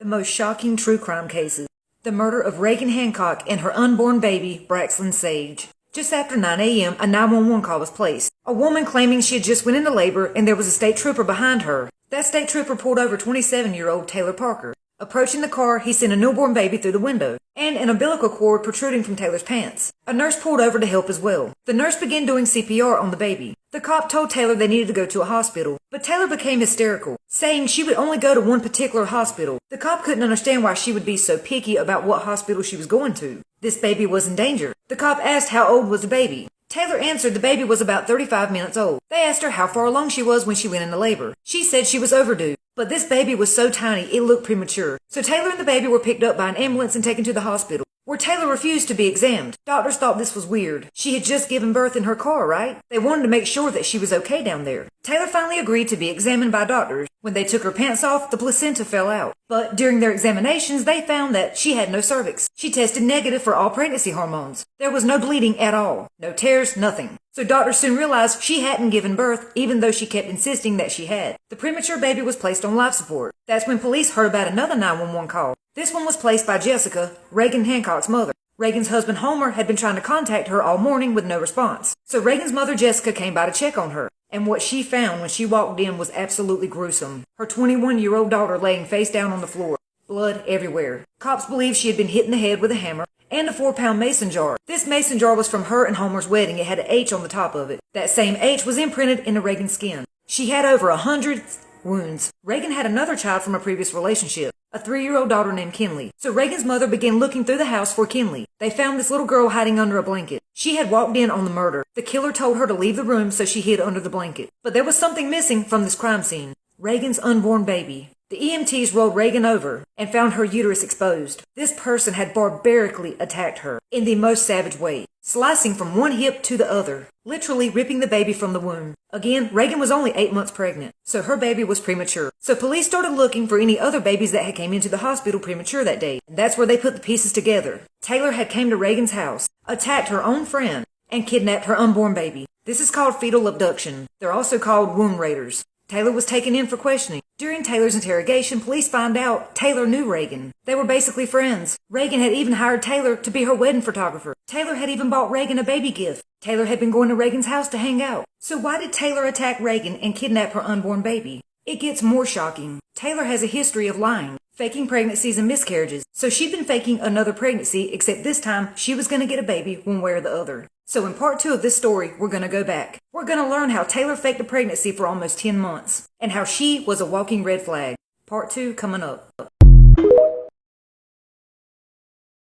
most shocking true crime cases. The murder of Regan Hancock and her unborn baby, Braxton Sage. Just after 9 a.m., a 911 call was placed. A woman claiming she had just went into labor and there was a state trooper behind her. That state trooper pulled over 27-year-old Taylor Parker. Approaching the car, he sent a newborn baby through the window, and an umbilical cord protruding from Taylor's pants. A nurse pulled over to help as well. The nurse began doing CPR on the baby. The cop told Taylor they needed to go to a hospital, but Taylor became hysterical, saying she would only go to one particular hospital. The cop couldn't understand why she would be so picky about what hospital she was going to. This baby was in danger. The cop asked how old was the baby. Taylor answered the baby was about 35 minutes old. They asked her how far along she was when she went into labor. She said she was overdue, but this baby was so tiny it looked premature. So Taylor and the baby were picked up by an ambulance and taken to the hospital, where Taylor refused to be examined. Doctors thought this was weird. She had just given birth in her car, right? They wanted to make sure that she was okay down there. Taylor finally agreed to be examined by doctors. When they took her pants off, the placenta fell out. But during their examinations, they found that she had no cervix. She tested negative for all pregnancy hormones. There was no bleeding at all. No tears, nothing. So doctors soon realized she hadn't given birth, even though she kept insisting that she had. The premature baby was placed on life support. That's when police heard about another 911 call. This one was placed by Jessica, Regan Hancock's mother. Regan's husband Homer had been trying to contact her all morning with no response. So Regan's mother Jessica came by to check on her. And what she found when she walked in was absolutely gruesome. Her 21-year-old daughter laying face down on the floor. Blood everywhere. Cops believe she had been hit in the head with a hammer and a 4-pound mason jar. This mason jar was from her and Homer's wedding. It had an H on the top of it. That same H was imprinted into Regan's skin. She had over 100 wounds. Regan had another child from a previous relationship, a 3-year-old daughter named Kinley. So Regan's mother began looking through the house for Kinley. They found this little girl hiding under a blanket. She had walked in on the murder. The killer told her to leave the room, so she hid under the blanket. But there was something missing from this crime scene. Regan's unborn baby. The EMTs rolled Regan over and found her uterus exposed. This person had barbarically attacked her in the most savage way, slicing from one hip to the other, literally ripping the baby from the womb. Again, Regan was only 8 months pregnant, so her baby was premature. So police started looking for any other babies that had came into the hospital premature that day. And that's where they put the pieces together. Taylor had came to Regan's house, attacked her own friend, and kidnapped her unborn baby. This is called fetal abduction. They're also called womb raiders. Taylor was taken in for questioning. During Taylor's interrogation, police found out Taylor knew Regan. They were basically friends. Regan had even hired Taylor to be her wedding photographer. Taylor had even bought Regan a baby gift. Taylor had been going to Regan's house to hang out. So why did Taylor attack Regan and kidnap her unborn baby? It gets more shocking. Taylor has a history of lying, faking pregnancies and miscarriages. So she'd been faking another pregnancy, except this time she was going to get a baby one way or the other. So in part 2 of this story, we're going to go back. We're going to learn how Taylor faked a pregnancy for almost 10 months, and how she was a walking red flag. Part 2 coming up.